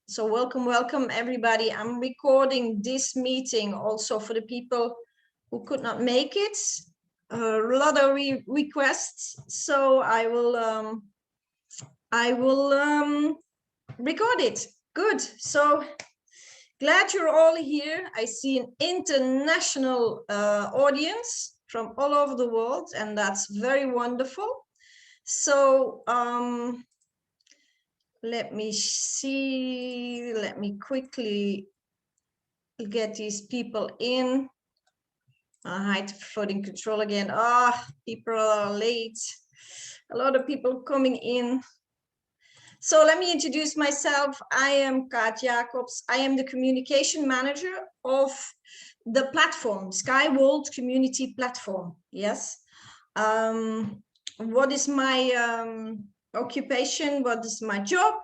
So welcome everybody. I'm recording this meeting also for the people who could not make it. A lot of requests, so I will record it. Good. So glad you're all here. I see an international audience from all over the world, and that's very wonderful. So let me see, let me quickly get these people in. Hide voting control again. People are late. A lot of people coming in. So let me introduce myself. I am Kaat Jacobs. I am the communication manager of the platform, SkyWorld Community Platform. Yes. What is my occupation? What is my job?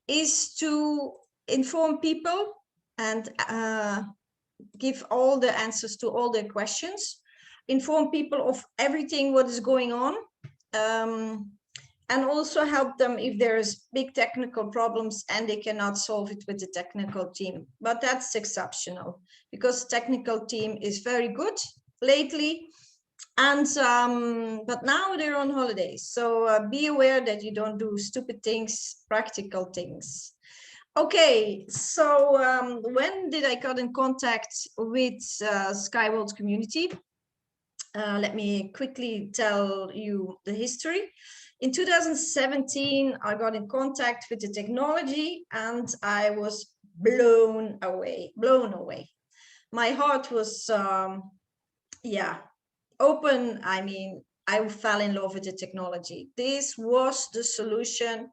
Is to inform people and give all the answers to all their questions, inform people of everything what is going on, and also help them if there's big technical problems and they cannot solve it with the technical team. But that's exceptional because the technical team is very good lately. And but now they're on holidays, so be aware that you don't do stupid things, practical things. Okay, so when did I got in contact with SkyWorld community? Let me quickly tell you the history. In 2017, I got in contact with the technology and I was blown away. My heart was, open. I mean, I fell in love with the technology. This was the solution.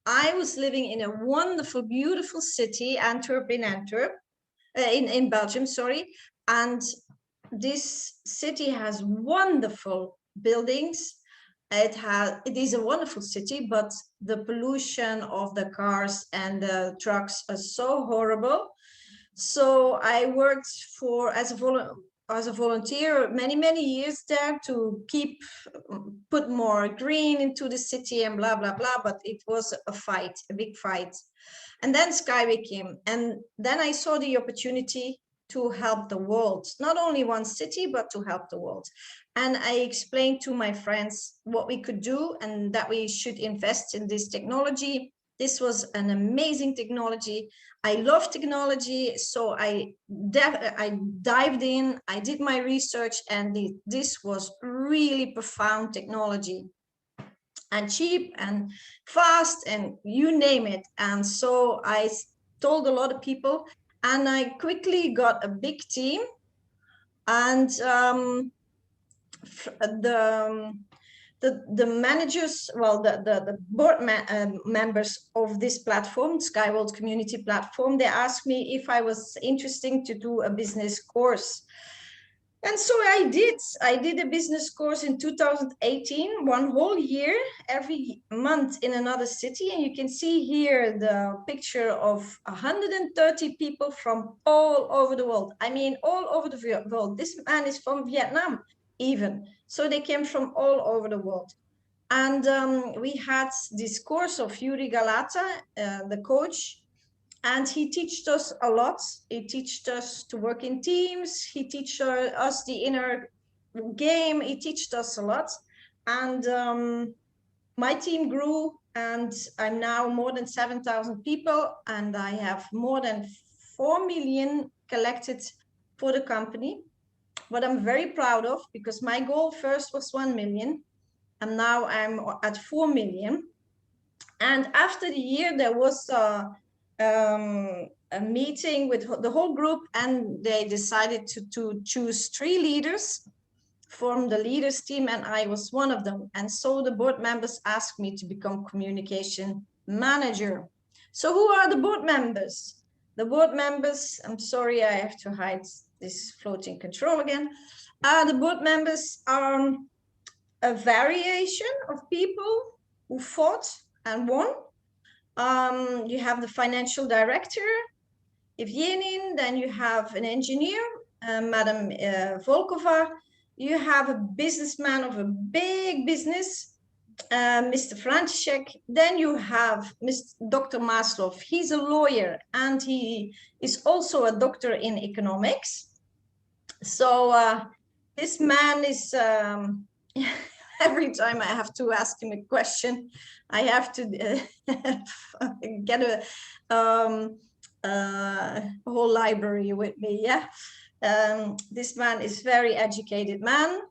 I was living in a wonderful, beautiful city, Antwerp, in Belgium, sorry. And this city has wonderful buildings. It is a wonderful city, but the pollution of the cars and the trucks are so horrible. So I worked as a volunteer many years there to put more green into the city and blah blah blah, but it was a big fight. And then Skyway came, and then I saw the opportunity to help the world, not only one city but to help the world. And I explained to my friends what we could do and that we should invest in this technology. This was an amazing technology. I love technology, so I dived in, I did my research, and this was really profound technology and cheap and fast and you name it. And so I told a lot of people and I quickly got a big team. And the managers, well, the board members of this platform, SkyWorld Community Platform, they asked me if I was interested to do a business course. And so I did a business course in 2018, one whole year, every month in another city. And you can see here the picture of 130 people from all over the world. I mean, all over the world. This man is from Vietnam even. So they came from all over the world. And we had this course of Yuri Galata, the coach, and he taught us a lot. He taught us to work in teams. He taught us the inner game. He taught us a lot. And my team grew, and I'm now more than 7,000 people, and I have more than 4 million collected for the company. What I'm very proud of, because my goal first was 1 million, and now I'm at 4 million. And after the year, there was a meeting with the whole group, and they decided to choose 3 leaders from the leaders team, and I was one of them. And so the board members asked me to become communication manager. So who are the board members? The board members, I'm sorry, I have to hide this floating control again. The board members are a variation of people who fought and won. You have the financial director, Evgenin, then you have an engineer, Madam Volkova. You have a businessman of a big business, Mr. František. Then you have Dr. Maslov. He's a lawyer and he is also a doctor in economics. So this man is, every time I have to ask him a question, I have to get a whole library with me, yeah? This man is very educated man,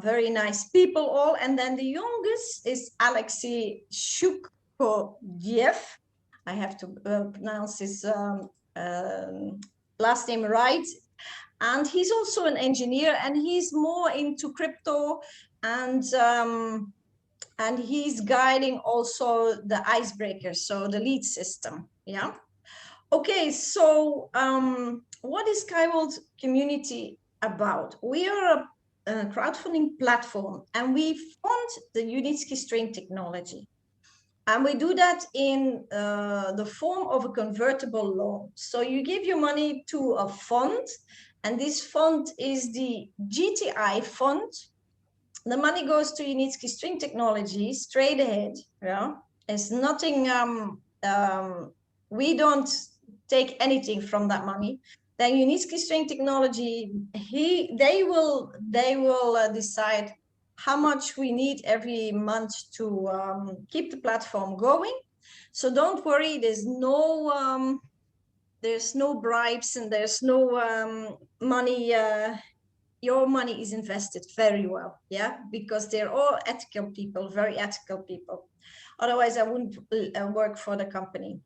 very nice people all. And then the youngest is Alexei Shukovyev. I have to pronounce his last name right. And he's also an engineer, and he's more into crypto, and he's guiding also the icebreaker, so the lead system. Yeah. Okay, so what is SkyWorld community about? We are a crowdfunding platform, and we fund the Unitsky String Technology. And we do that in the form of a convertible loan. So you give your money to a fund, and this fund is the GTI fund. The money goes to Unitsky String Technologies straight ahead. Yeah, it's nothing. We don't take anything from that money. Then Unitsky String Technology, they will decide how much we need every month to keep the platform going. So don't worry, there's no bribes and there's no money. Your money is invested very well, yeah, because they're all ethical people, very ethical people. Otherwise, I wouldn't work for the company.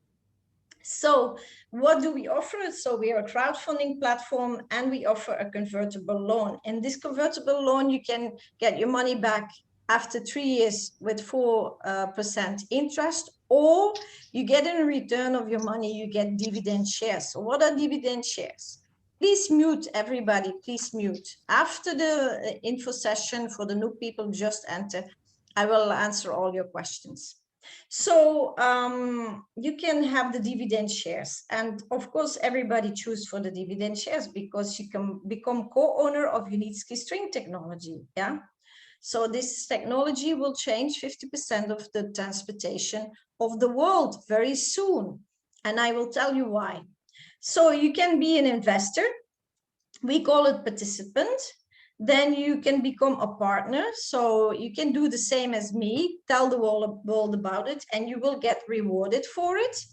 So what do we offer? So we are a crowdfunding platform, and we offer a convertible loan. In this convertible loan, you can get your money back after 3 years with 4% interest, or you get in return of your money, you get dividend shares. So what are dividend shares? Please mute everybody, please mute. After the info session for the new people just enter, I will answer all your questions. So you can have the dividend shares, and of course everybody choose for the dividend shares because you can become co-owner of Unitsky String Technology. Yeah, so this technology will change 50% of the transportation of the world very soon, and I will tell you why. So you can be an investor, we call it participant. Then you can become a partner, so you can do the same as me, tell the world about it, and you will get rewarded for it.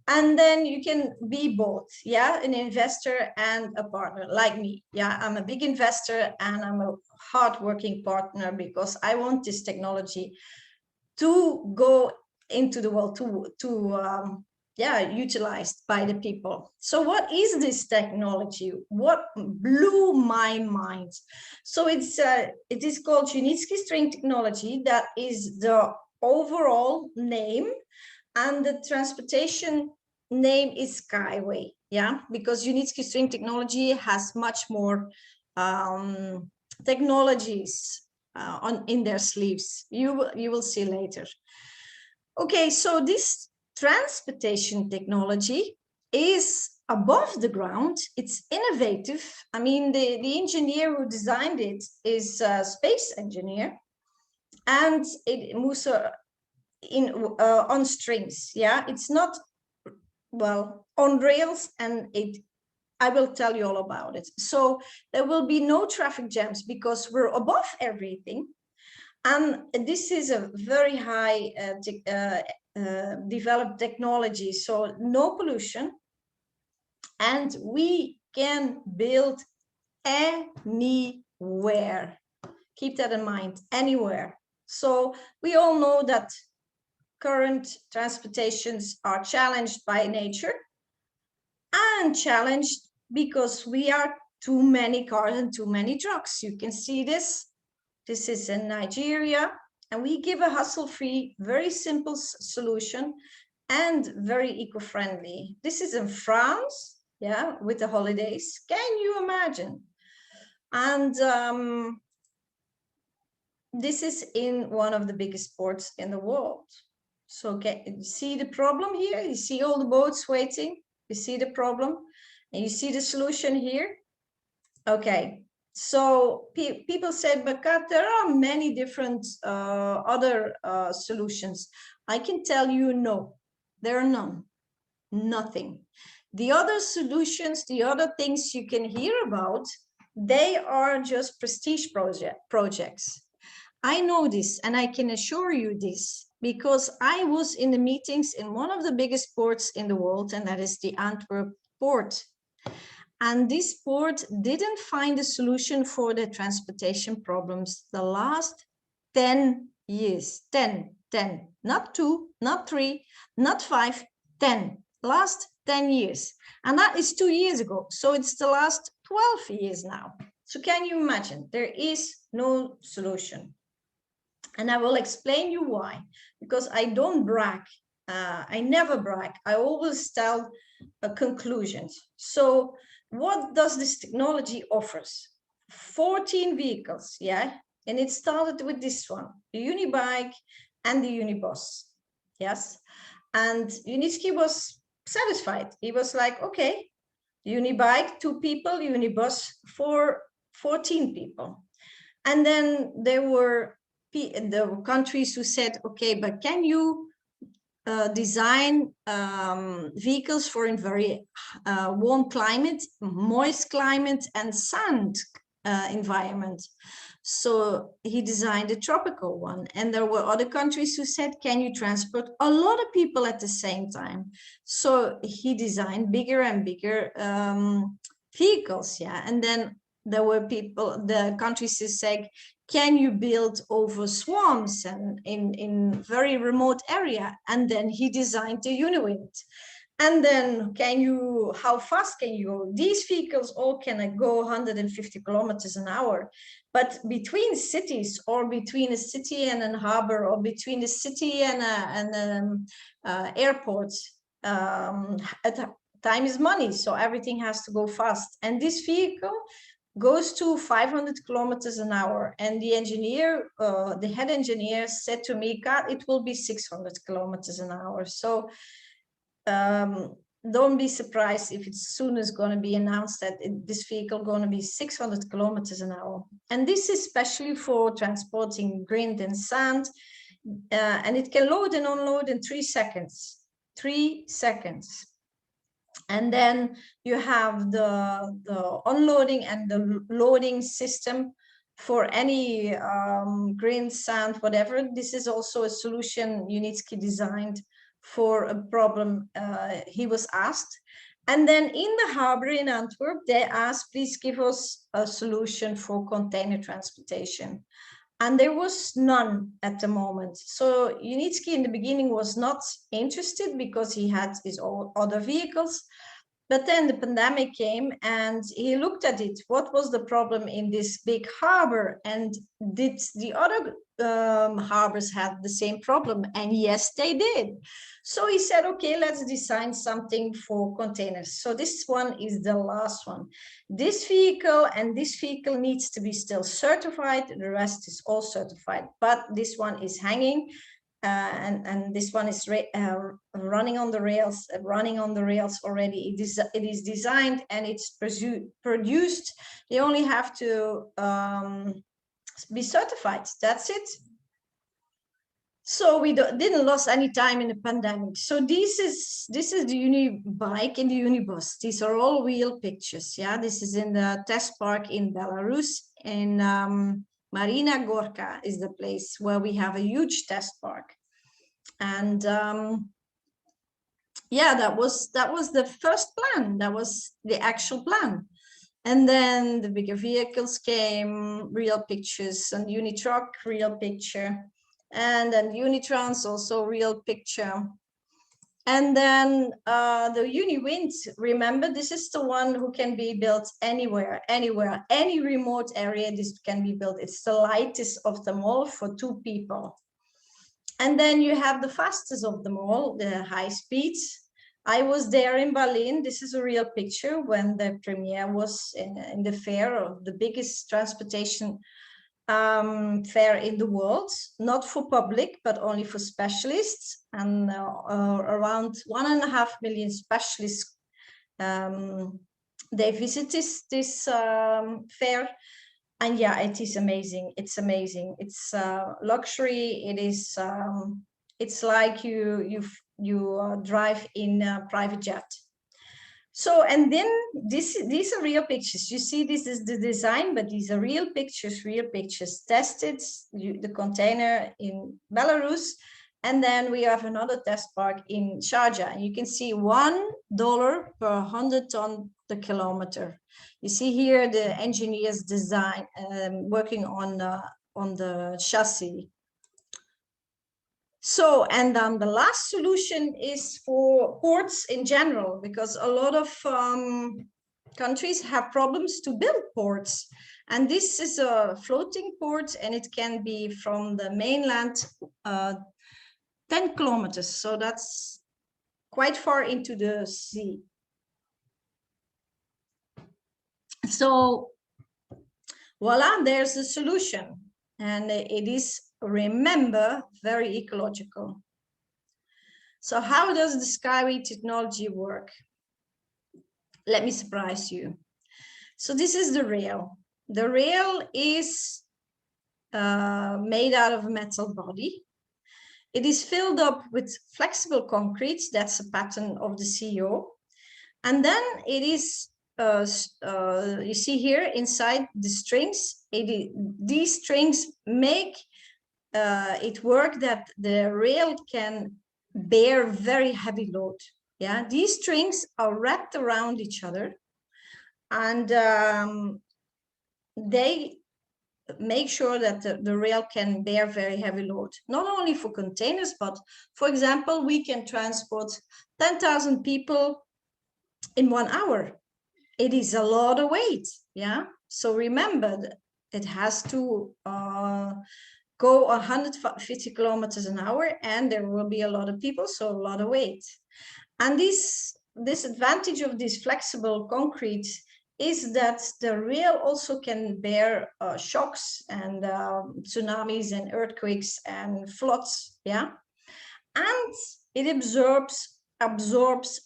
And then you can be both, yeah, an investor and a partner, like me. Yeah, I'm a big investor and I'm a hardworking partner because I want this technology to go into the world, utilized by the people. So what is this technology? What blew my mind? So it is called Unitsky String Technology. That is the overall name, and the transportation name is Skyway. Yeah, because Unitsky String Technology has much more technologies in their sleeves. You will see later. Okay, so this transportation technology is above the ground. It's innovative. I mean, the engineer who designed it is a space engineer, and it moves on strings. Yeah, it's not, well, on rails, and I will tell you all about it. So there will be no traffic jams because we're above everything. And this is a very high developed technology, so no pollution. And we can build anywhere. Keep that in mind, anywhere. So we all know that current transportations are challenged by nature and challenged because we are too many cars and too many trucks. You can see this. This is in Nigeria, and we give a hassle-free, very simple solution and very eco-friendly. This is in France, yeah, with the holidays. Can you imagine? And this is in one of the biggest ports in the world. So you see the problem here? You see all the boats waiting? You see the problem? And you see the solution here? Okay. So people said, but Kat, there are many different other solutions. I can tell you, no, there are none, nothing. The other solutions, the other things you can hear about, they are just prestige projects. I know this, and I can assure you this, because I was in the meetings in one of the biggest ports in the world, and that is the Antwerp port. And this port didn't find a solution for the transportation problems the last 10 years. 10, not 2, not 3, not 5, 10. Last 10 years. And that is 2 years ago. So it's the last 12 years now. So can you imagine? There is no solution. And I will explain you why. Because I don't brag. I never brag. I always tell conclusions. So what does this technology offers? 14 vehicles, yeah? And it started with this one, the Unibike and the Unibus, yes? And Unitsky was satisfied. He was like, okay, Unibike, 2 people, Unibus, 14 people. And then there were the countries who said, okay, but can you design vehicles for a very warm climate, moist climate, and sand environment? So he designed a tropical one. And there were other countries who said, can you transport a lot of people at the same time? So he designed bigger and bigger vehicles, yeah. And then there were the countries who said, can you build over swamps and in very remote area? And then he designed the Uniwind. And then how fast can you go? These vehicles all can go 150 kilometers an hour. But between cities, or between a city and a harbor, or between a city and an airport, time is money. So everything has to go fast. And this vehicle goes to 500 kilometers an hour. And the engineer, the head engineer said to me, Kat, it will be 600 kilometers an hour. So don't be surprised if it's soon as going to be announced that this vehicle going to be 600 kilometers an hour. And this is especially for transporting grain and sand. And it can load and unload in 3 seconds. 3 seconds. And then you have the unloading and the loading system for any grain, sand, whatever. This is also a solution Unitsky designed for a problem he was asked. And then in the harbor in Antwerp, they asked, please give us a solution for container transportation. And there was none at the moment. So Unitsky in the beginning was not interested because he had his other vehicles. But then the pandemic came and he looked at it. What was the problem in this big harbor? And did the other harbors have the same problem? And yes, they did. So he said, okay, let's design something for containers. So this one is the last one. This vehicle and this vehicle needs to be still certified. The rest is all certified, but this one is hanging. And this one is running on the rails already. It is designed and it's produced. They only have to be certified. That's it. So we didn't lose any time in the pandemic. So this is the Unibike and the Unibus. These are all real pictures. Yeah, this is in the test park in Belarus. In Marina Gorka is the place where we have a huge test park. And yeah, that was the first plan. That was the actual plan. And then the bigger vehicles came, real pictures, and Unitruck, real picture. And then Unitrans, also real picture. And then the Uniwind, remember, this is the one who can be built anywhere, any remote area, this can be built. It's the lightest of them all for 2 people. And then you have the fastest of them all, the high speeds. I was there in Berlin. This is a real picture when the premiere was in the fair of the biggest transportation fair in the world, not for public, but only for specialists. And around 1.5 million specialists, they visit this fair. And yeah, it is amazing. It's amazing. It's luxury. It is. It's like you drive in a private jet. So, and then these are real pictures. You see, this is the design, but these are real pictures tested, the container in Belarus. And then we have another test park in Sharjah. And you can see $1 per 100 ton the kilometer. You see here the engineers design, working on the chassis. So, and the last solution is for ports in general, because a lot of countries have problems to build ports. And this is a floating port, and it can be from the mainland 10 kilometers. So that's quite far into the sea. So voila, there's a solution. And it is, remember, very ecological. So how does the Skyway technology work? Let me surprise you. So this is the rail. The rail is made out of a metal body. It is filled up with flexible concrete. That's a pattern of the CEO. And then it is, you see here inside the strings, these strings make it work that the rail can bear very heavy load. Yeah, these strings are wrapped around each other, and they make sure that the rail can bear very heavy load, not only for containers, but for example, we can transport 10,000 people in 1 hour. It is a lot of weight. Yeah, so remember, it has to go 150 kilometers an hour, and there will be a lot of people, so a lot of weight. And this advantage of this flexible concrete is that the rail also can bear shocks and tsunamis and earthquakes and floods. Yeah, and it absorbs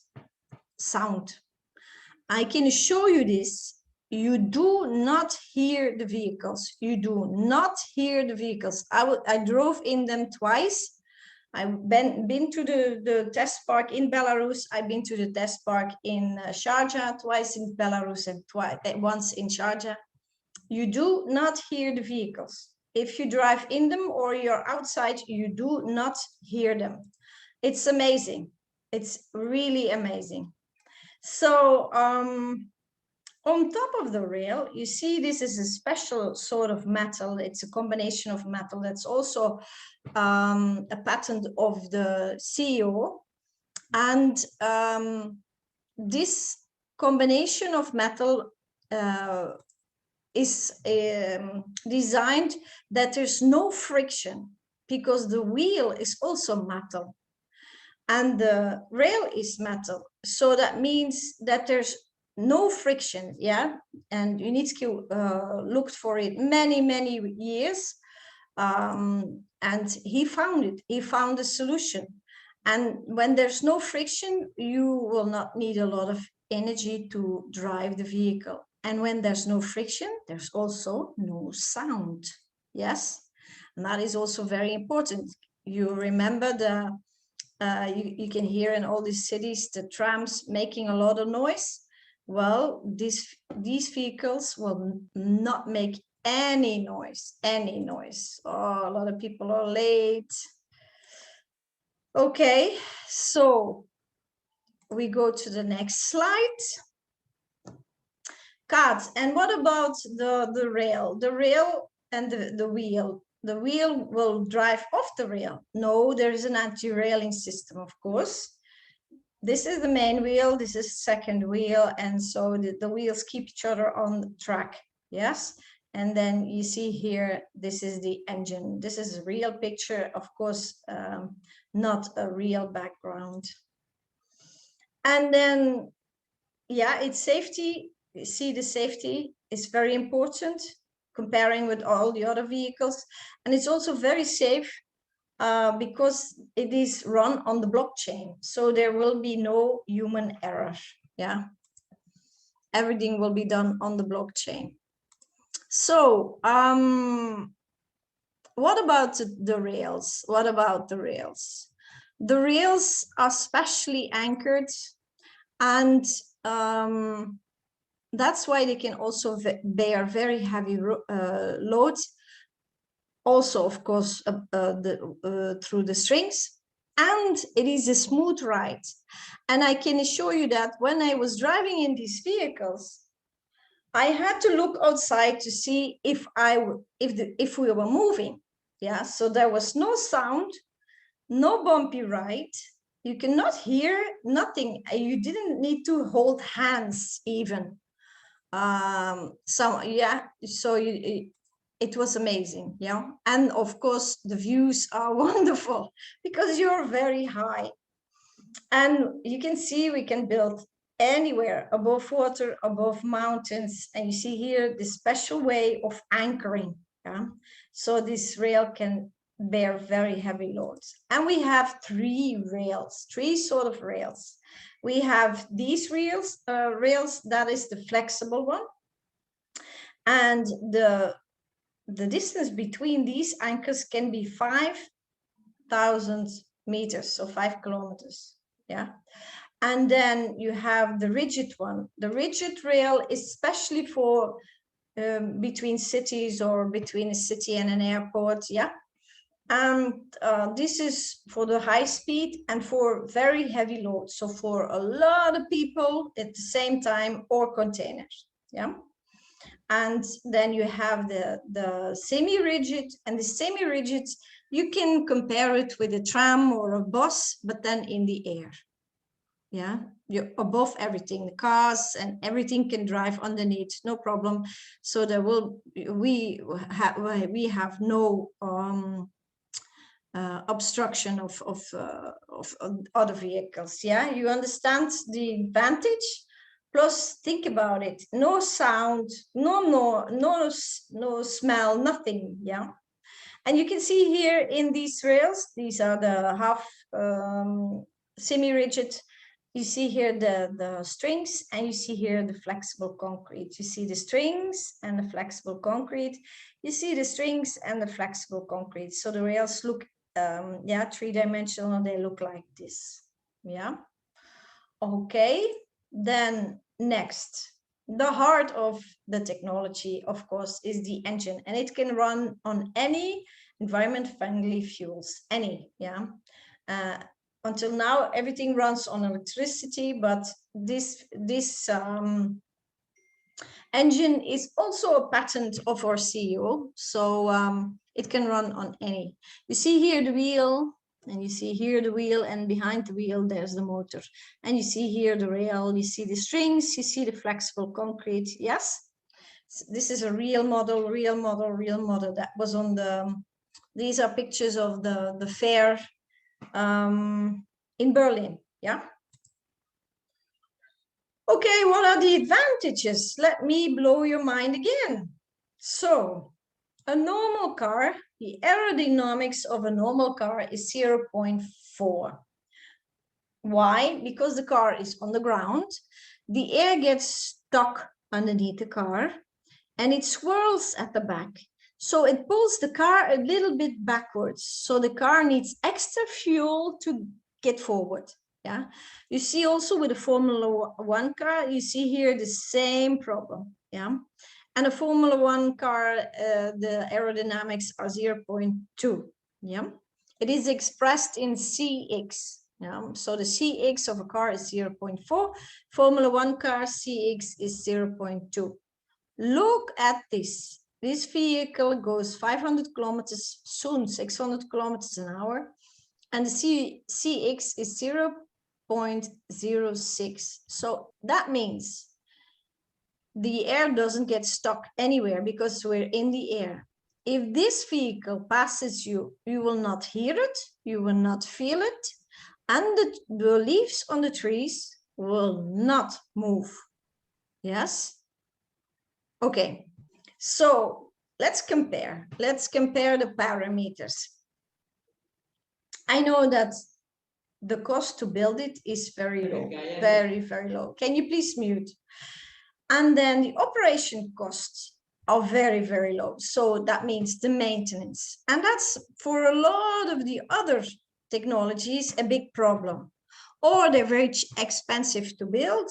sound. I can show you this. You do not hear the vehicles. You do not hear the vehicles. I drove in them twice. I've been to the test park in Belarus. I've been to the test park in Sharjah, twice in Belarus and once in Sharjah. You do not hear the vehicles. If you drive in them or you're outside, you do not hear them. It's amazing. It's really amazing. So on top of the rail, you see this is a special sort of metal. It's a combination of metal that's also a patent of the CEO. And this combination of metal is designed that there's no friction, because the wheel is also metal and the rail is metal. So that means that there's no friction. Yeah, and Unitsky looked for it many years, and he found it. He found a solution. And when there's no friction, you will not need a lot of energy to drive the vehicle. And when there's no friction, there's also no sound. Yes, and that is also very important. You remember the you can hear in all these cities the trams making a lot of noise. Well, these vehicles will not make any noise. Oh, a lot of people are late. Okay, so we go to the next slide. Kaat, and what about the rail? The rail and the wheel. The wheel will drive off the rail. No, there is an anti-railing system, of course. This is the main wheel, this is the second wheel, and so the wheels keep each other on the track. Yes, and then you see here, this is the engine. This is a real picture, of course, not a real background. And then, yeah, it's safety. You see, the safety is very important comparing with all the other vehicles, and it's also very safe because it is run on the blockchain, so there will be no human error. Yeah, everything will be done on the blockchain. So what about the rails? What about the rails? The rails are specially anchored, and that's why they can also bear very heavy loads. Also, of course, through the strings. And it is a smooth ride. And I can assure you that when I was driving in these vehicles, I had to look outside to see if we were moving. Yeah, so there was no sound, no bumpy ride. You cannot hear nothing. You didn't need to hold hands even. So it was amazing. Yeah, and of course the views are wonderful because you're very high, and you can see we can build anywhere, above water, above mountains. And you see here the special way of anchoring. Yeah, so this rail can bear very heavy loads. And we have three sort of rails. We have these rails, that is the flexible one. And the distance between these anchors can be 5,000 meters, so 5 kilometers. Yeah. And then you have the rigid one. The rigid rail is especially for between cities or between a city and an airport. Yeah. And this is for the high speed and for very heavy loads. So for a lot of people at the same time, or containers. Yeah. And then you have the semi-rigid, and the semi-rigid, you can compare it with a tram or a bus, but then in the air. Yeah, you're above everything, the cars and everything can drive underneath, no problem. So there will, we have no obstruction of other vehicles. Yeah, you understand the advantage? Plus, think about it: no sound, no smell, nothing. Yeah, and you can see here in these rails, these are the half semi-rigid. You see here the strings, and you see here the flexible concrete. You see the strings and the flexible concrete. You see the strings and the flexible concrete. So the rails look, three-dimensional. They look like this. Yeah. Okay. Then next, the heart of the technology, of course, is the engine, and it can run on any environment-friendly fuels. Any. Yeah. Until now, everything runs on electricity, but this engine is also a patent of our CEO, so it can run on any. You see here the wheel, and you see here the wheel, and behind the wheel there's the motor, and you see here the rail, you see the strings, you see the flexible concrete. Yes, this is a real model that was on the. These are pictures of the fair in Berlin. Yeah. Okay, what are the advantages? Let me blow your mind again. So, a normal car, the aerodynamics of a normal car is 0.4. Why? Because the car is on the ground, the air gets stuck underneath the car, and it swirls at the back. So it pulls the car a little bit backwards. So the car needs extra fuel to get forward. Yeah. You see also with a Formula One car, you see here the same problem. Yeah. And a Formula One car, the aerodynamics are 0.2. Yeah. It is expressed in CX. Yeah. So the CX of a car is 0.4. Formula One car CX is 0.2. Look at this. This vehicle goes 500 kilometers, soon 600 kilometers an hour, and the CX is 0.06. So that means the air doesn't get stuck anywhere because we're in the air. If this vehicle passes you, you will not hear it, you will not feel it, and the leaves on the trees will not move. Yes? Okay. So let's compare the parameters. I know that the cost to build it is very low, very, very low. Can you please mute? And then the operation costs are very, very low. So that means the maintenance. And that's for a lot of the other technologies a big problem. Or they're very expensive to build,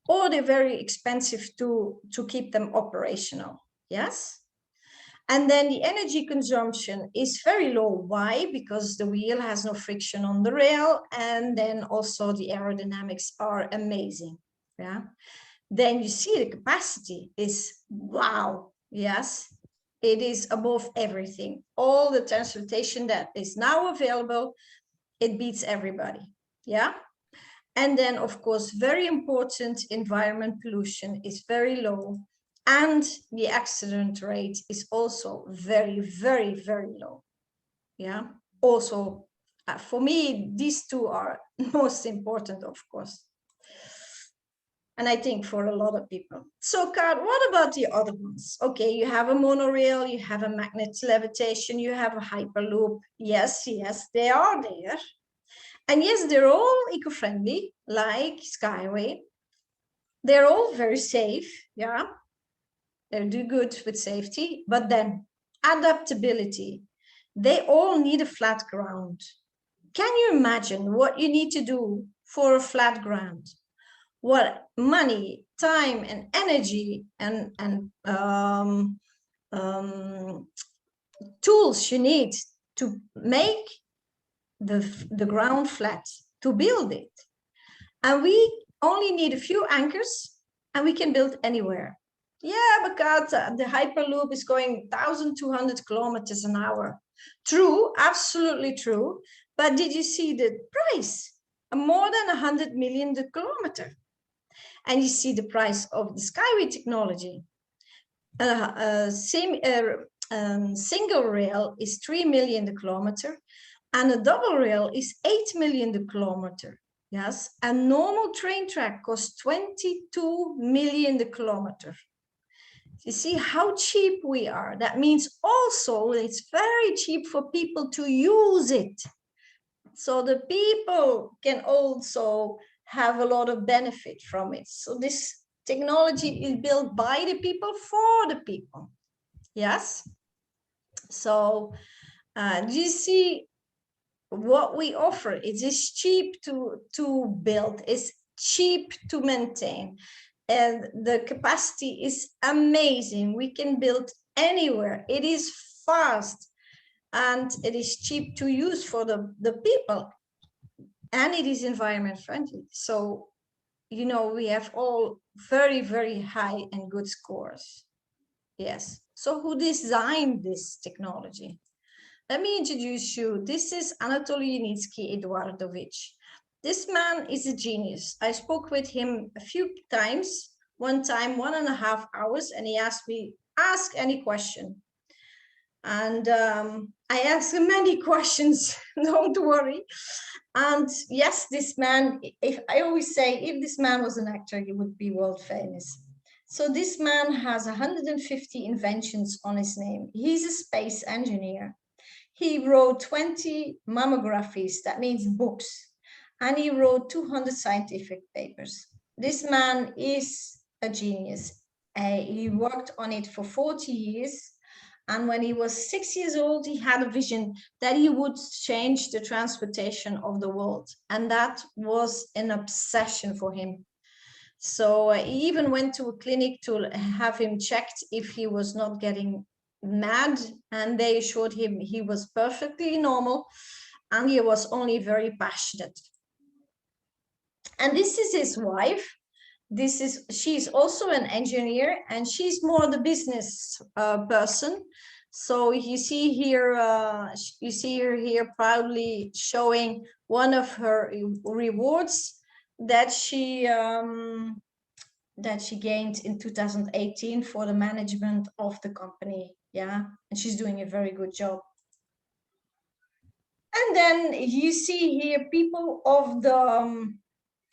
or they're very expensive to keep them operational. Yes. And then the energy consumption is very low. Why? Because the wheel has no friction on the rail. And then also the aerodynamics are amazing. Yeah. Then you see the capacity is wow. Yes. It is above everything. All the transportation that is now available, it beats everybody. Yeah. And then, of course, very important, environment pollution is very low. And the accident rate is also very, very, very low. Yeah. Also, for me, these two are most important, of course. And I think for a lot of people. So, Kaat, what about the other ones? Okay, you have a monorail, you have a magnet levitation, you have a hyperloop. Yes, yes, they are there. And yes, they're all eco-friendly, like Skyway. They're all very safe, yeah. They do good with safety, but then adaptability. They all need a flat ground. Can you imagine what you need to do for a flat ground? What money, time, and energy and tools you need to make the ground flat, to build it. And we only need a few anchors and we can build anywhere. Yeah, because the Hyperloop is going 1,200 kilometers an hour. True, absolutely true. But did you see the price? More than 100 million the kilometer. And you see the price of the Skyway technology. Single rail is 3 million the kilometer, and a double rail is 8 million the kilometer. Yes, a normal train track costs 22 million the kilometer. You see how cheap we are. That means also it's very cheap for people to use it. So the people can also have a lot of benefit from it. So this technology is built by the people for the people. Yes. So do you see what we offer? It is cheap to build, it's cheap to maintain, and the capacity is amazing. We can build anywhere. It is fast and it is cheap to use for the people, and it is environment friendly. So, you know, we have all very, very high and good scores. Yes. So who designed this technology? Let me introduce you. This is Anatoly Unitsky Eduardovich. This man is a genius. I spoke with him a few times, one time, 1.5 hours, and he asked me, ask any question. And I asked him many questions, don't worry. And yes, this man, if I always say, if this man was an actor, he would be world famous. So this man has 150 inventions on his name. He's a space engineer. He wrote 20 mammographies, that means books, and he wrote 200 scientific papers. This man is a genius. He worked on it for 40 years. And when he was 6 years old, he had a vision that he would change the transportation of the world. And that was an obsession for him. So he even went to a clinic to have him checked if he was not getting mad, and they assured him he was perfectly normal and he was only very passionate. And this is his wife. She's also an engineer, and she's more the business person. So you see here, you see her here proudly showing one of her rewards that she gained in 2018 for the management of the company. Yeah, and she's doing a very good job. And then you see here people of the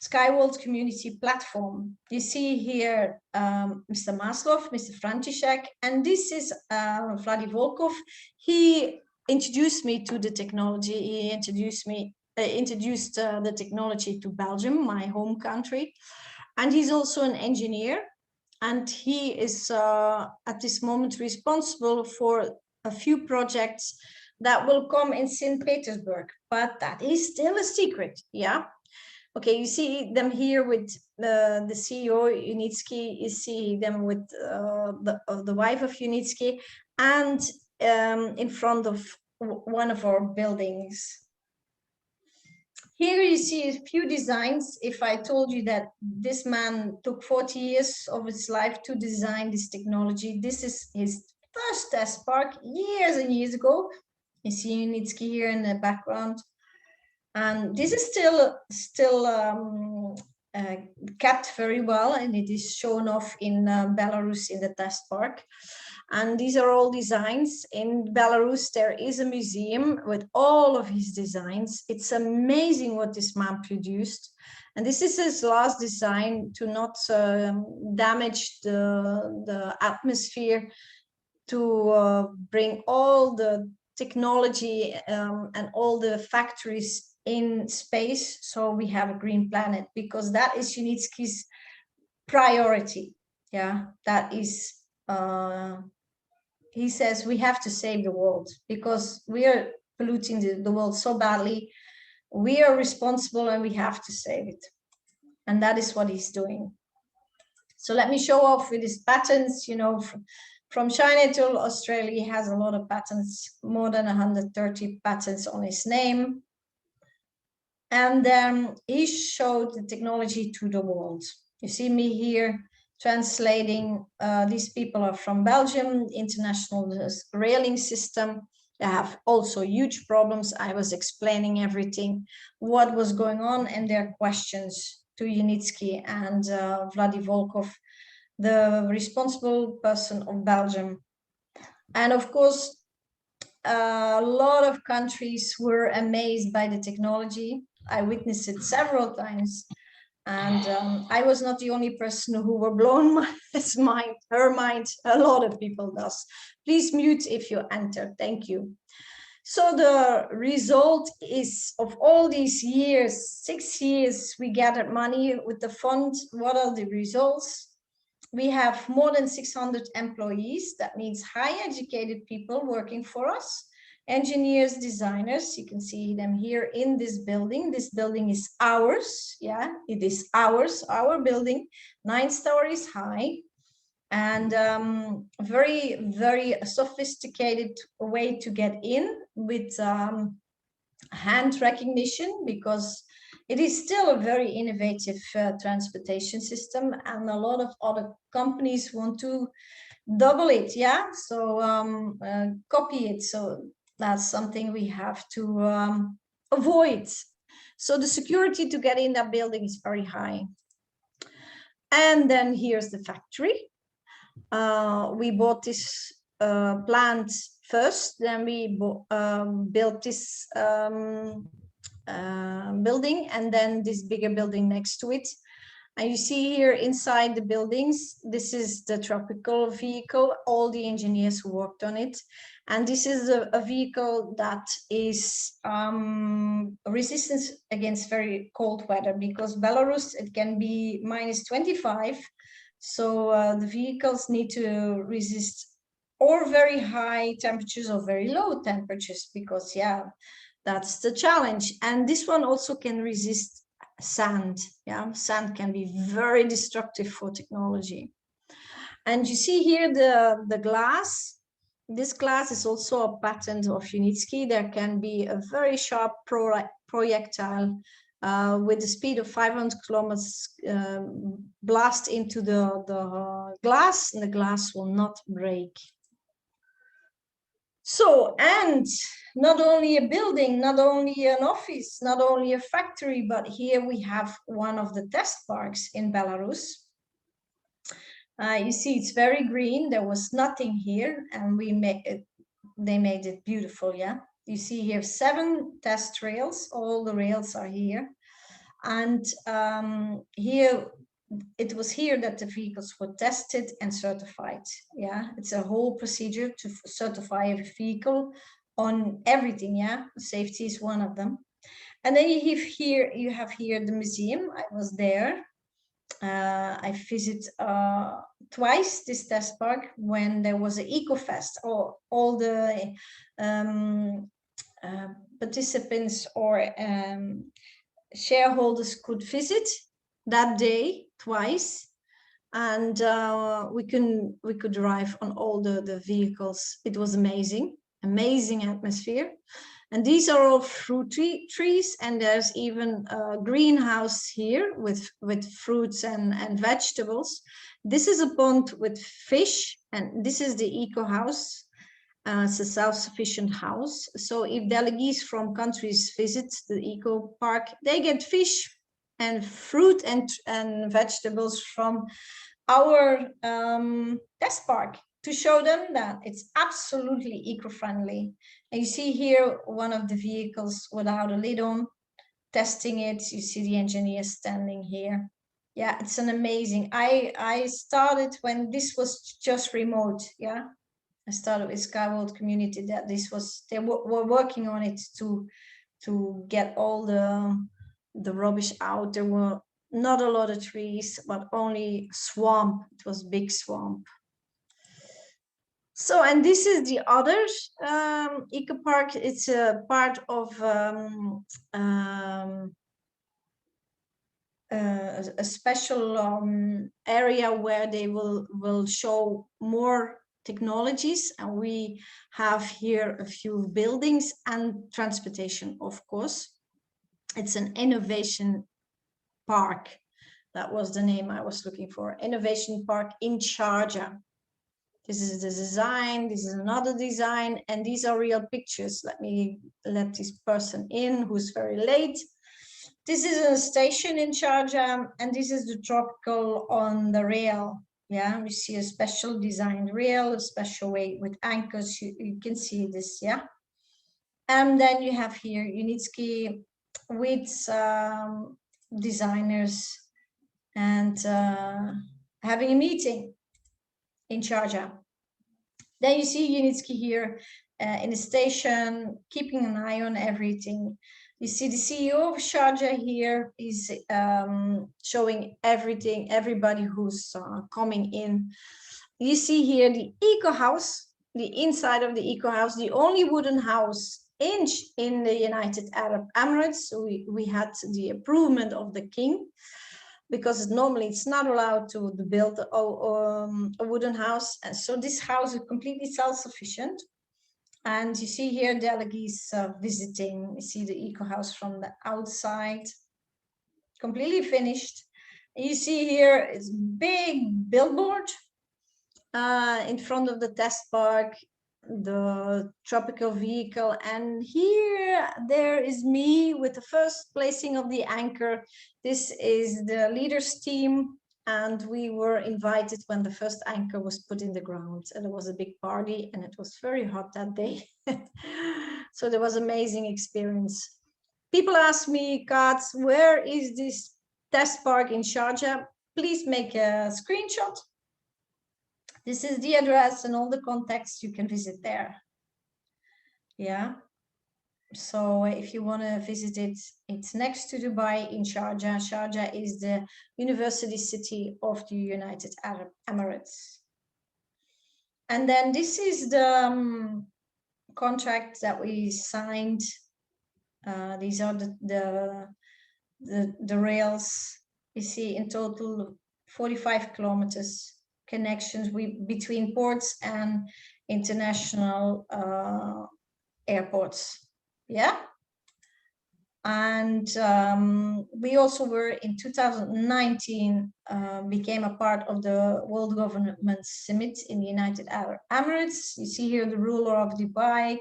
Skyworld community platform. You see here Mr. Maslov, Mr. František, and this is Vladi Volkov. He introduced me to the technology. He introduced the technology to Belgium, my home country. And he's also an engineer. And he is at this moment responsible for a few projects that will come in St. Petersburg, but that is still a secret. Yeah. Okay, you see them here with the CEO, Unitsky. You see them with the wife of Unitsky, and in front of one of our buildings. Here you see a few designs. If I told you that this man took 40 years of his life to design this technology, this is his first test park years and years ago. You see Unitsky here in the background. And this is still kept very well, and it is shown off in Belarus in the test park. And these are all designs. In Belarus, there is a museum with all of his designs. It's amazing what this man produced. And this is his last design to not damage the atmosphere, to bring all the technology and all the factories in space, so we have a green planet, because that is Unitsky's priority. Yeah, that is, he says we have to save the world because we are polluting the world so badly. We are responsible and we have to save it. And that is what he's doing. So let me show off with his patents. You know, from China to Australia, he has a lot of patents, more than 130 patents on his name. And he showed the technology to the world. You see me here translating. These people are from Belgium, international railing system. They have also huge problems. I was explaining everything, what was going on, and their questions to Unitsky and Vladi Volkov, the responsible person of Belgium. And of course, a lot of countries were amazed by the technology. I witnessed it several times, and I was not the only person who were blown her mind. A lot of people does. Please mute if you enter. Thank you. So the result is, of all these years, 6 years, we gathered money with the fund. What are the results? We have more than 600 employees. That means high educated people working for us. Engineers, designers, you can see them here in this building. This building is ours. Yeah, it is ours, our building, 9 stories high. And very, very sophisticated way to get in with hand recognition, because it is still a very innovative transportation system, and a lot of other companies want to double it. Yeah, so copy it. So that's something we have to avoid. So the security to get in that building is very high. And then here's the factory. We bought this plant first, then we built this building, and then this bigger building next to it. And you see here inside the buildings, this is the tropical vehicle, all the engineers who worked on it. And this is a vehicle that is resistant against very cold weather, because Belarus, it can be -25. So the vehicles need to resist or very high temperatures or very low temperatures, because yeah, that's the challenge. And this one also can resist sand. Yeah, sand can be very destructive for technology. And you see here the glass. This glass is also a patent of Unitsky. There can be a very sharp projectile with the speed of 500 kilometers blast into the glass, and the glass will not break. So, and not only a building, not only an office, not only a factory, but here we have one of the test parks in Belarus. You see, it's very green. There was nothing here, and they made it beautiful. Yeah, you see here 7 test rails. All the rails are here, and here it was here that the vehicles were tested and certified. Yeah, it's a whole procedure to certify a vehicle on everything. Yeah, safety is one of them. And then you have here the museum. I was there. I visited twice this test park when there was an eco-fest, or all the participants or shareholders could visit that day twice, and we could drive on all the vehicles. It was amazing atmosphere. And these are all fruit trees, and there's even a greenhouse here with fruits and vegetables. This is a pond with fish, and this is the eco house. It's a self-sufficient house. So if delegates from countries visit the eco park, they get fish and fruit and vegetables from our test park, to show them that it's absolutely eco-friendly. And you see here one of the vehicles without a lid on, testing it. You see the engineer standing here. Yeah, it's an amazing. I started when this was just remote. Yeah, I started with Skyworld Community. That this was, they were working on it to get all the rubbish out. There were not a lot of trees, but only swamp. It was big swamp. So, and this is the other eco park. It's a part of a special area where they will show more technologies, and we have here a few buildings and transportation, of course. It's an innovation park. That was the name I was looking for. Innovation Park in Sharjah. This is the design, this is another design, and these are real pictures. Let me let this person in who's very late. This is a station in Sharjah, and this is the tropical on the rail. Yeah, we see a special designed rail, a special way with anchors. You can see this, yeah. And then you have here Unitsky with designers and having a meeting in Sharjah. Then you see Unitsky here in the station, keeping an eye on everything. You see the CEO of Sharjah here is showing everything, everybody who's coming in. You see here the eco house, the inside of the eco house, the only wooden house in the United Arab Emirates. So we had the approval of the king, because normally it's not allowed to build a wooden house. And so this house is completely self-sufficient. And you see here delegates visiting. You see the eco house from the outside, completely finished. And you see here it's big billboard in front of the test park, the tropical vehicle, and here there is me with the first placing of the anchor. This is the leaders team, and we were invited when the first anchor was put in the ground, and it was a big party, and it was very hot that day. So there was amazing experience. People ask me, Kaat, where is this test park in Sharjah? Please make a screenshot. This is the address and all the contacts. You can visit there. Yeah. So if you want to visit it, it's next to Dubai in Sharjah. Sharjah is the university city of the United Arab Emirates. And then this is the contract that we signed. These are the rails. You see in total 45 kilometers connections between ports and international airports. Yeah. And we also were in 2019 became a part of the World Government Summit in the United Arab Emirates. You see here the ruler of Dubai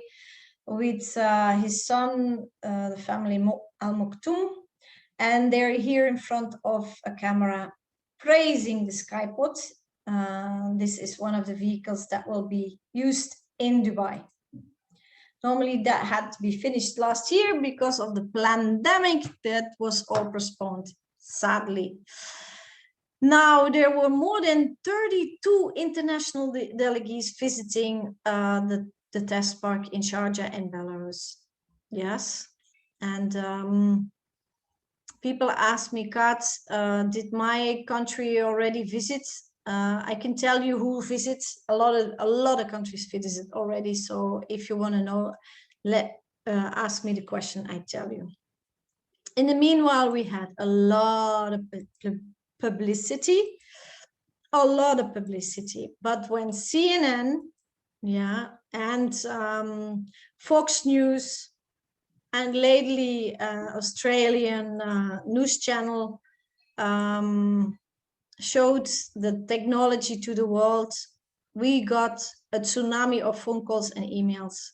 with his son, the family Al Maktoum, and they're here in front of a camera praising the Skypod. This is one of the vehicles that will be used in Dubai. Normally that had to be finished last year because of the pandemic. That was all postponed, sadly. Now there were more than 32 international delegates visiting the test park in Sharjah and Belarus. Yes, and People ask me, Kat, did my country already visit? I can tell you who visits. A lot of countries visit already. So if you want to know, ask me the question. I tell you. In the meanwhile, we had a lot of publicity, But when CNN, yeah, and Fox News, and lately Australian news channel showed the technology to the world, we got a tsunami of phone calls and emails.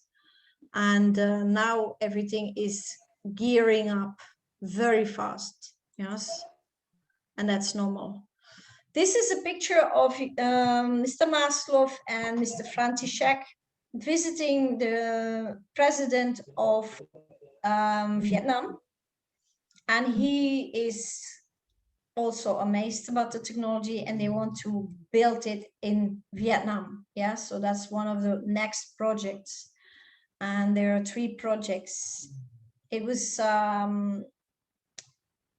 And now everything is gearing up very fast. Yes, and that's normal. This is a picture of Mr. Maslov and Mr. František visiting the president of Vietnam. And he is also amazed about the technology, and they want to build it in Vietnam. Yeah, so that's one of the next projects. And there are 3 projects. It was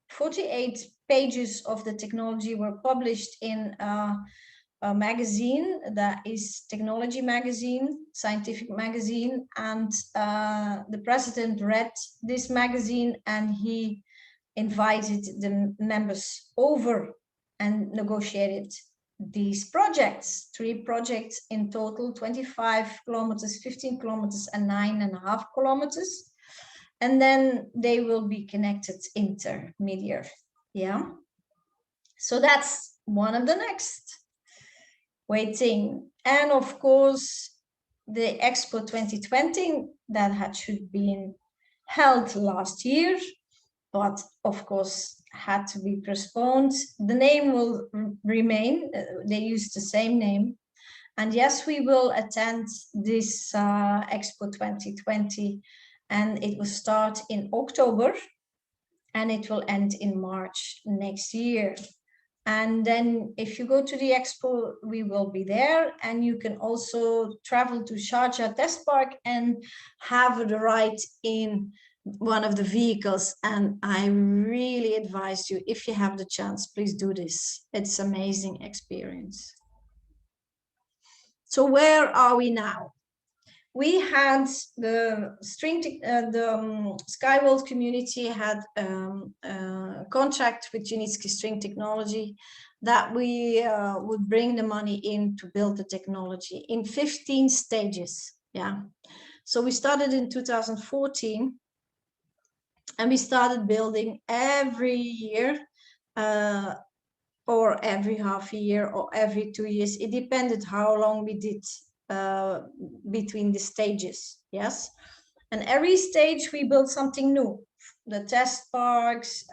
48 pages of the technology were published in a magazine that is Technology Magazine, scientific magazine. And the president read this magazine, and he invited the members over and negotiated these projects, 3 projects in total, 25 kilometers, 15 kilometers, and 9.5 kilometers. And then they will be connected intermediate. Yeah. So that's one of the next waiting. And of course, the Expo 2020 that should be held last year, but of course had to be postponed. The name will remain. They use the same name. And yes, we will attend this Expo 2020, and it will start in October and it will end in March next year. And then if you go to the expo, we will be there, and you can also travel to Sharjah Test Park and have a ride in one of the vehicles. And I really advise you, if you have the chance, please do this. It's an amazing experience. So where are we now? We had the Skyworld community had a contract with Unitsky String Technology that we would bring the money in to build the technology in 15 stages. Yeah. So we started in 2014, and we started building every year, or every half a year, or every 2 years. It depended how long we did between the stages. Yes. And every stage we built something new. The test parks,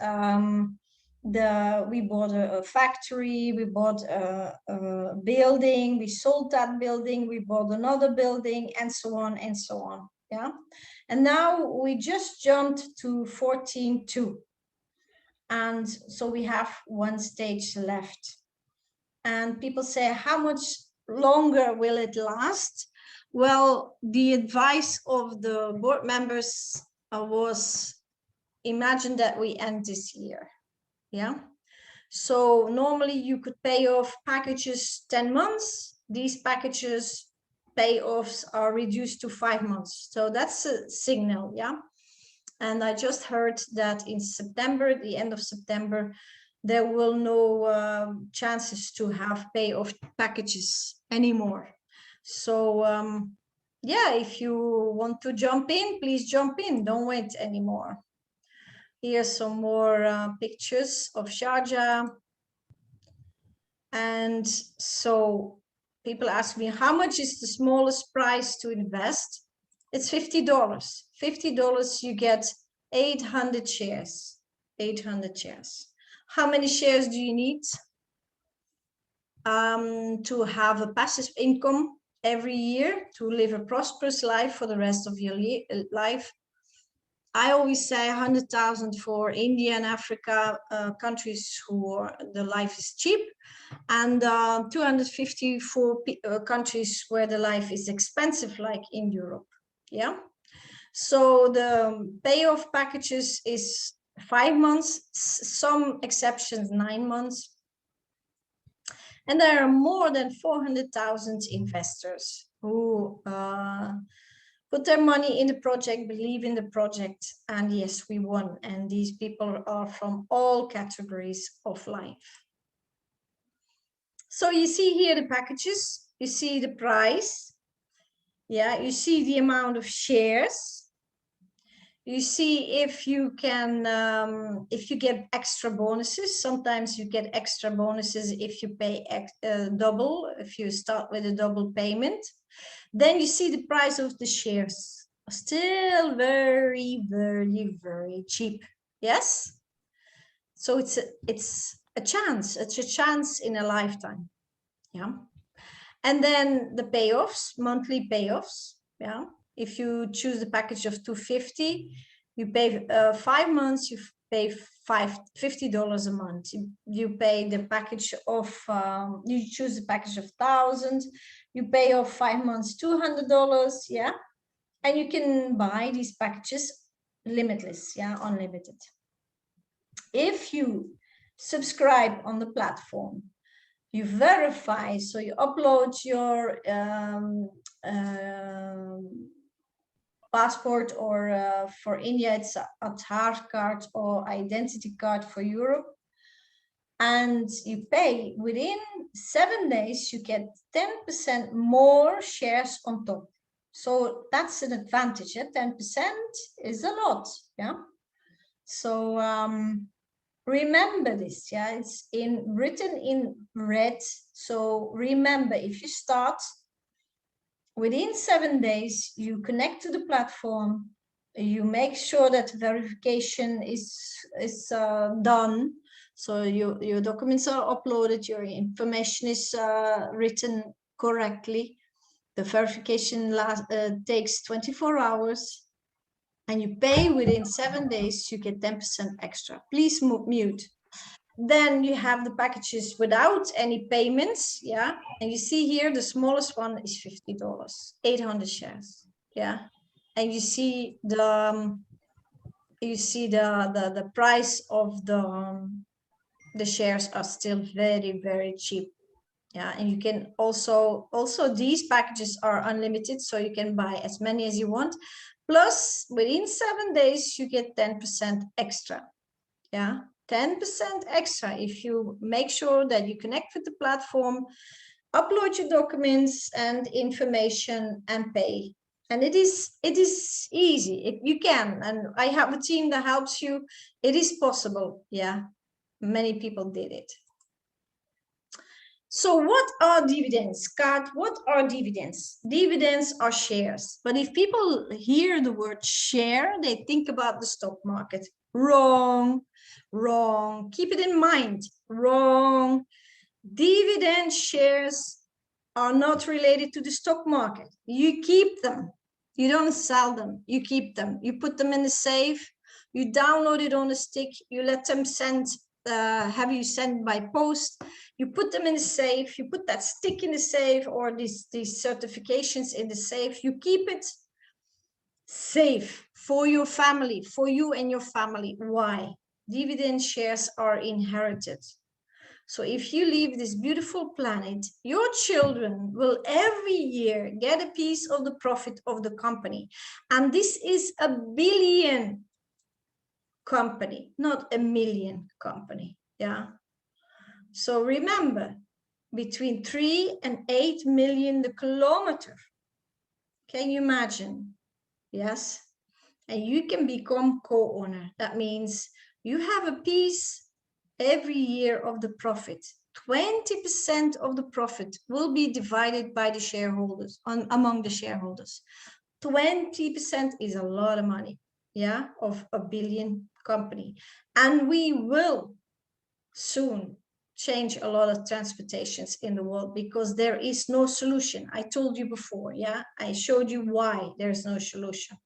we bought a factory, we bought a building, we sold that building, we bought another building, and so on and so on. Yeah. And now we just jumped to 14.2. And so we have 1 stage left. And people say, how much longer will it last? Well, the advice of the board members was, imagine that we end this year. Yeah. So normally you could pay off packages 10 months. These packages payoffs are reduced to 5 months. So that's a signal. Yeah. And I just heard that in September, the end of September, there will no chances to have payoff packages anymore. So yeah, if you want to jump in, please jump in. Don't wait anymore. Here's some more pictures of Sharjah. And so people ask me, how much is the smallest price to invest? It's $50. $50, you get 800 shares. 800 shares. How many shares do you need to have a passive income every year, to live a prosperous life for the rest of your life? I always say 100,000 for India and Africa, countries who the life is cheap, and 250 for countries where the life is expensive, like in Europe. Yeah. So the payoff packages is 5 months, some exceptions 9 months. And there are more than 400,000 investors who put their money in the project, believe in the project, and yes, we won. And these people are from all categories of life. So you see here the packages, you see the price, yeah, you see the amount of shares. You see if you can, if you get extra bonuses. Sometimes you get extra bonuses if you pay double, if you start with a double payment. Then you see the price of the shares. Still very, very, very cheap. Yes? So it's a chance. It's a chance in a lifetime. Yeah. And then the payoffs, monthly payoffs. Yeah. If you choose the package of 250, you pay 5 months, you pay $50 a month. You pay the package of, you choose the package of 1,000, you pay off 5 months, $200, yeah. And you can buy these packages limitless, yeah, unlimited. If you subscribe on the platform, you verify, so you upload your passport, or for India it's Aadhaar card or identity card for Europe, and you pay within 7 days, you get 10% more shares on top. So that's an advantage. 10% is a lot, yeah. So remember this, yeah, it's written in red. So remember, if you start within 7 days, you connect to the platform, you make sure that verification is done. So your documents are uploaded, your information is written correctly. The verification takes 24 hours. And you pay within 7 days, you get 10% extra. Please mute. Then you have the packages without any payments, yeah. And you see here, the smallest one is $50, 800 shares, yeah. And you see the price of the shares are still very, very cheap, yeah. And you can also these packages are unlimited, so you can buy as many as you want. Plus, within 7 days, you get 10% extra, yeah. 10% extra if you make sure that you connect with the platform, upload your documents and information, and pay. And it is easy. You can, and I have a team that helps you. It is possible, yeah. Many people did it. So what are dividends, Kaat? What are dividends? Dividends are shares. But if people hear the word share, they think about the stock market. Wrong, wrong. Keep it in mind. Wrong. Dividend shares are not related to the stock market. You keep them. You don't sell them. You keep them. You put them in the safe. You download it on a stick. You let them have you sent by post. You put them in the safe. You put that stick in the safe, or these certifications in the safe. You keep it safe for your family, for you and your family. Why? Dividend shares are inherited. So if you leave this beautiful planet, your children will every year get a piece of the profit of the company. And this is a billion company, not a million company. Yeah. So remember, between 3 and 8 million the kilometer. Can you imagine? Yes. And you can become co-owner. That means you have a piece every year of the profit. 20% of the profit will be divided by the shareholders, among the shareholders. 20% is a lot of money, yeah, of a billion company. And we will soon change a lot of transportations in the world, because there is no solution. I told you before, yeah, I showed you why there's no solution.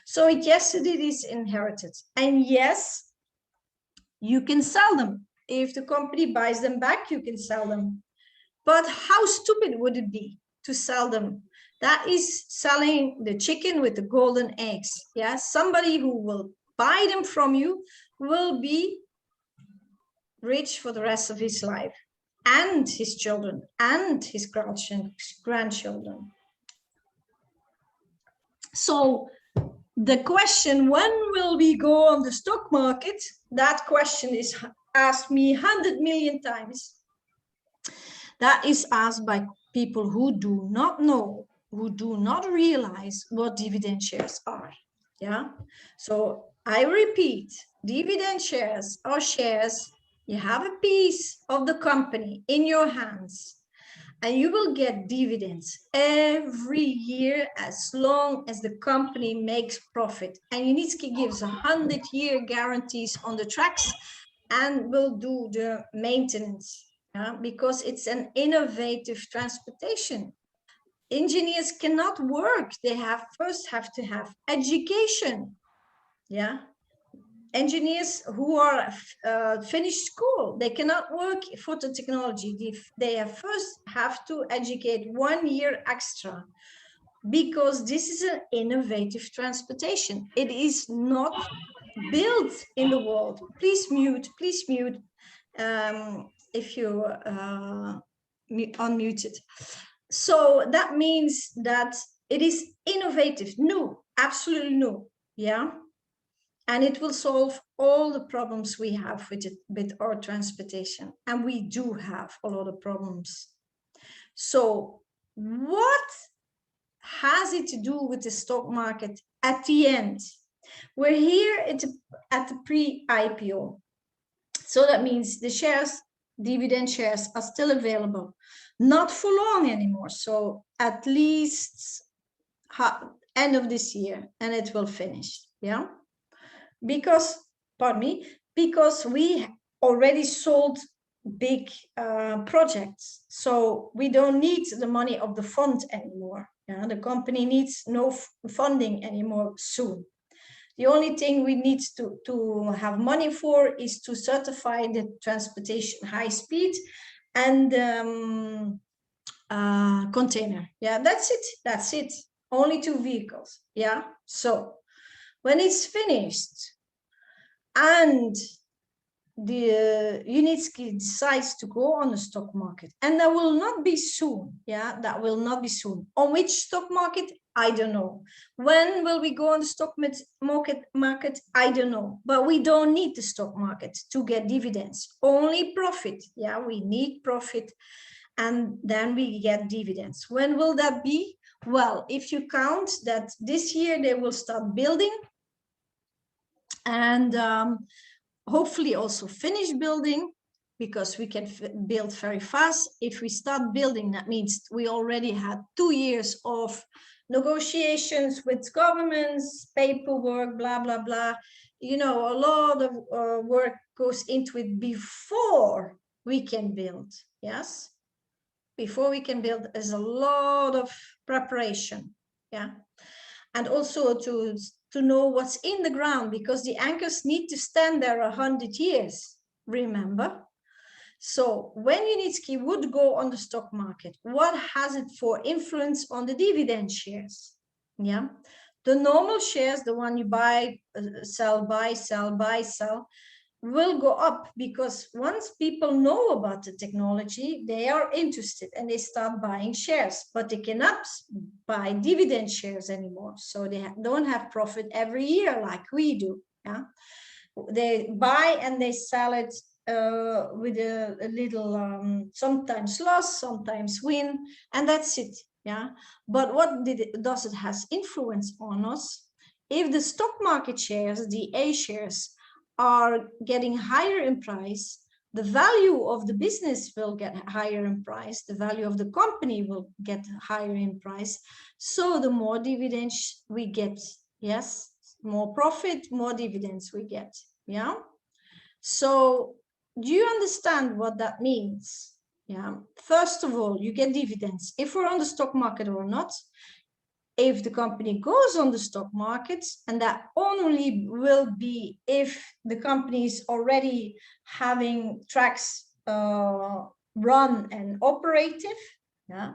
So yes, it is inherited. And yes, you can sell them. If the company buys them back, you can sell them. But how stupid would it be to sell them? That is selling the chicken with the golden eggs. Yeah, somebody who will buy them from you will be rich for the rest of his life, and his children, and his grandchildren. So the question, when will we go on the stock market? That question is asked me 100 million times. That is asked by people who do not know, who do not realize what dividend shares are. Yeah. So I repeat, dividend shares are shares. You have a piece of the company in your hands, and you will get dividends every year as long as the company makes profit. And Unitsky gives 100-year guarantees on the tracks and will do the maintenance, because it's an innovative transportation. Engineers cannot work. They first have to have education. Yeah. Engineers who are finished school, they cannot work for the technology. They first have to educate 1 year extra, because this is an innovative transportation. It is not built in the world. Please mute if you unmuted. So that means that it is innovative, new, absolutely new. Yeah. And it will solve all the problems we have with our transportation. And we do have a lot of problems. So what has it to do with the stock market at the end? We're here at the pre-IPO. So that means the shares, dividend shares, are still available. Not for long anymore. So at least end of this year, and it will finish. Yeah. Because we already sold big projects, so we don't need the money of the fund anymore. Yeah, the company needs no funding anymore soon. The only thing we need to have money for is to certify the transportation high speed and container. Yeah, that's it. Only 2 vehicles. Yeah. So when it's finished and the Unitsky decides to go on the stock market, and that will not be soon. Yeah, that will not be soon. On which stock market? I don't know. When will we go on the stock market? I don't know. But we don't need the stock market to get dividends. Only profit. Yeah, we need profit, and then we get dividends. When will that be? Well, if you count that this year they will start building, and hopefully also finish building, because we can build very fast. If we start building, that means we already had 2 years of negotiations with governments, paperwork, blah, blah, blah. You know, a lot of work goes into it before we can build. Yes. Before we can build, there's a lot of preparation. Yeah. And also to know what's in the ground, because the anchors need to stand there 100 years, remember? So when Unitsky would go on the stock market, what has it for influence on the dividend shares? Yeah, the normal shares, the one you buy, sell, buy, sell, buy, sell, will go up, because once people know about the technology, they are interested and they start buying shares, but they cannot buy dividend shares anymore. So they don't have profit every year like we do. Yeah, they buy and they sell it with a little, sometimes loss, sometimes win, and that's it. Yeah, but what does it has influence on us? If the stock market shares, the A shares, are getting higher in price, the value of the business will get higher in price, the value of the company will get higher in price. So the more dividends we get, yes, more profit, more dividends we get. Yeah. So do you understand what that means? Yeah. First of all, you get dividends if we're on the stock market or not. If the company goes on the stock market, and that only will be if the company is already having tracks run and operative, yeah,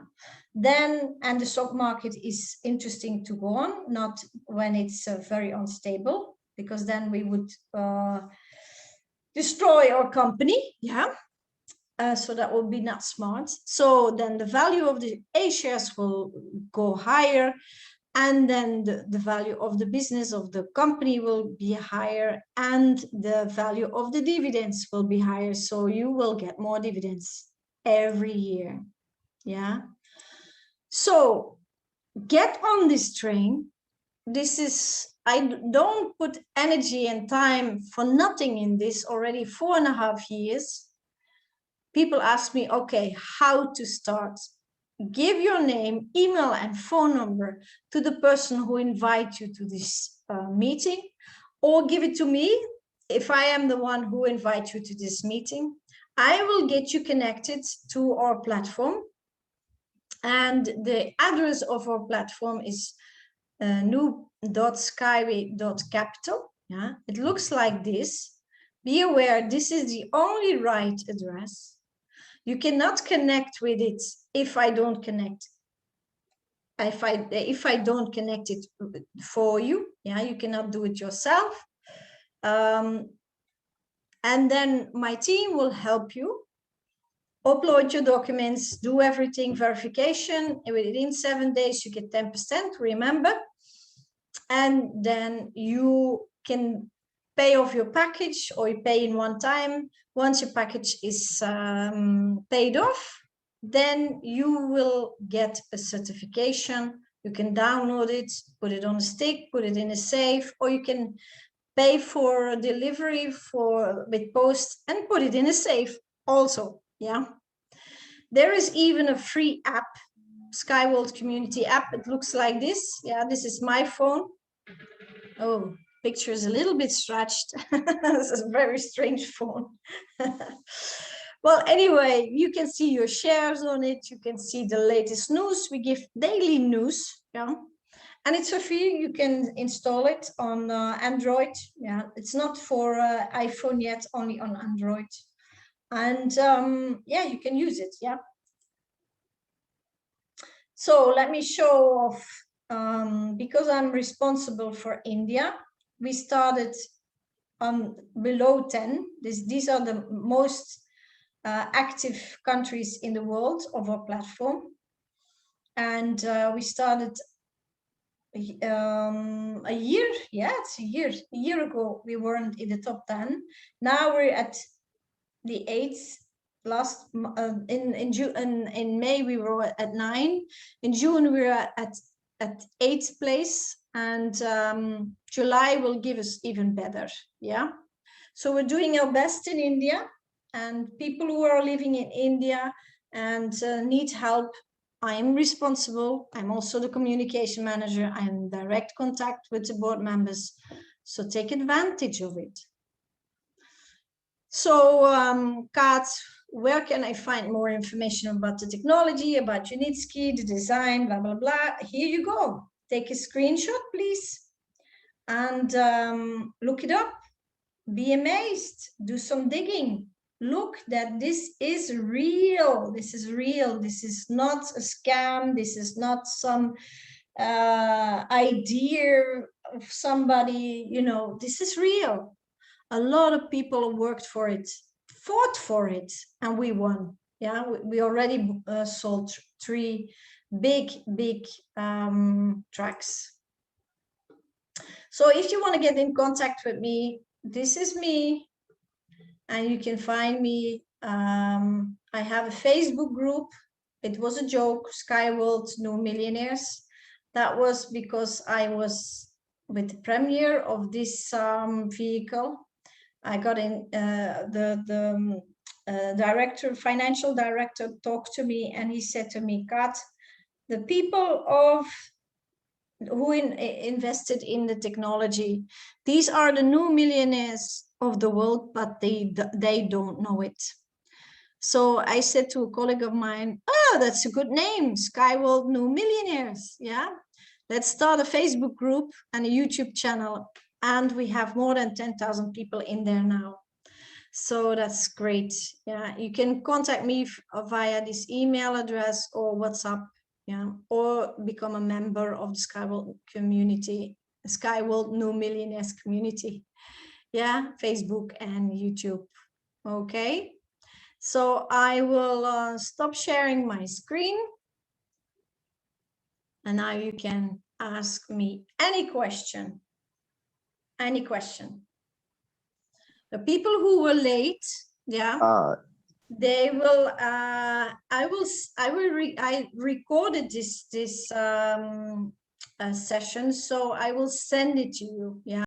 then, and the stock market is interesting to go on, not when it's very unstable, because then we would destroy our company. Yeah. So that will be not smart. So then the value of the A shares will go higher, and then the value of the business of the company will be higher, and the value of the dividends will be higher. So you will get more dividends every year. Yeah. So get on this train. This is, I don't put energy and time for nothing in this already 4.5 years. People ask me, okay, how to start? Give your name, email, and phone number to the person who invites you to this meeting, or give it to me if I am the one who invites you to this meeting. I will get you connected to our platform. And the address of our platform is new.skyway.capital. Yeah, it looks like this. Be aware, this is the only right address. You cannot connect with it if I don't connect. If I don't connect it for you, yeah, you cannot do it yourself. And then my team will help you upload your documents, do everything, verification. Within 7 days, you get 10%, remember. And then you can pay off your package, or you pay in one time. Once your package is paid off, then you will get a certification. You can download it, put it on a stick, put it in a safe, or you can pay for delivery with post and put it in a safe also. Yeah. There is even a free app, SkyWorld Community app. It looks like this. Yeah, this is my phone. Oh, picture is a little bit stretched. This is a very strange phone. Well, anyway, you can see your shares on it. You can see the latest news. We give daily news. Yeah. And it's free. You can install it on Android. Yeah, it's not for iPhone yet, only on Android. And yeah, you can use it. Yeah. So let me show off, because I'm responsible for India. We started below 10. These are the most active countries in the world of our platform. And we started a year, yeah, it's a year ago. We weren't in the top 10. Now we're at the 8th. Last in June, in May we were at 9. In June we were at 8th place, and July will give us even better. Yeah, so we're doing our best in India, and people who are living in India and need help, I'm responsible. I'm also the communication manager. I'm in direct contact with the board members, so take advantage of it. So, Kaat, where can I find more information about the technology, about Unitsky, the design, blah, blah, blah? Here you go. Take a screenshot, please, and look it up. Be amazed. Do some digging. Look that this is real. This is real. This is not a scam. This is not some idea of somebody, you know, this is real. A lot of people worked for it, fought for it, and we won. Yeah, we already sold 3 big tracks. So if you want to get in contact with me, this is me, and you can find me. I have a Facebook group. It was a joke, SkyWorld New Millionaires. That was because I was with the premiere of this vehicle. I got in, the director, financial director talked to me, and he said to me, Kaat, the people who invested in the technology, these are the new millionaires of the world, but they don't know it. So I said to a colleague of mine, oh, that's a good name, SkyWorld New Millionaires. Yeah, let's start a Facebook group and a YouTube channel. And we have more than 10,000 people in there now. So that's great. Yeah, you can contact me via this email address or WhatsApp. Yeah, or become a member of the SkyWorld community, SkyWorld New Millionaires community. Yeah, Facebook and YouTube. Okay. So I will stop sharing my screen. And now you can ask me any question. Any question. The people who were late, yeah, they will. I recorded this session, so I will send it to you. Yeah.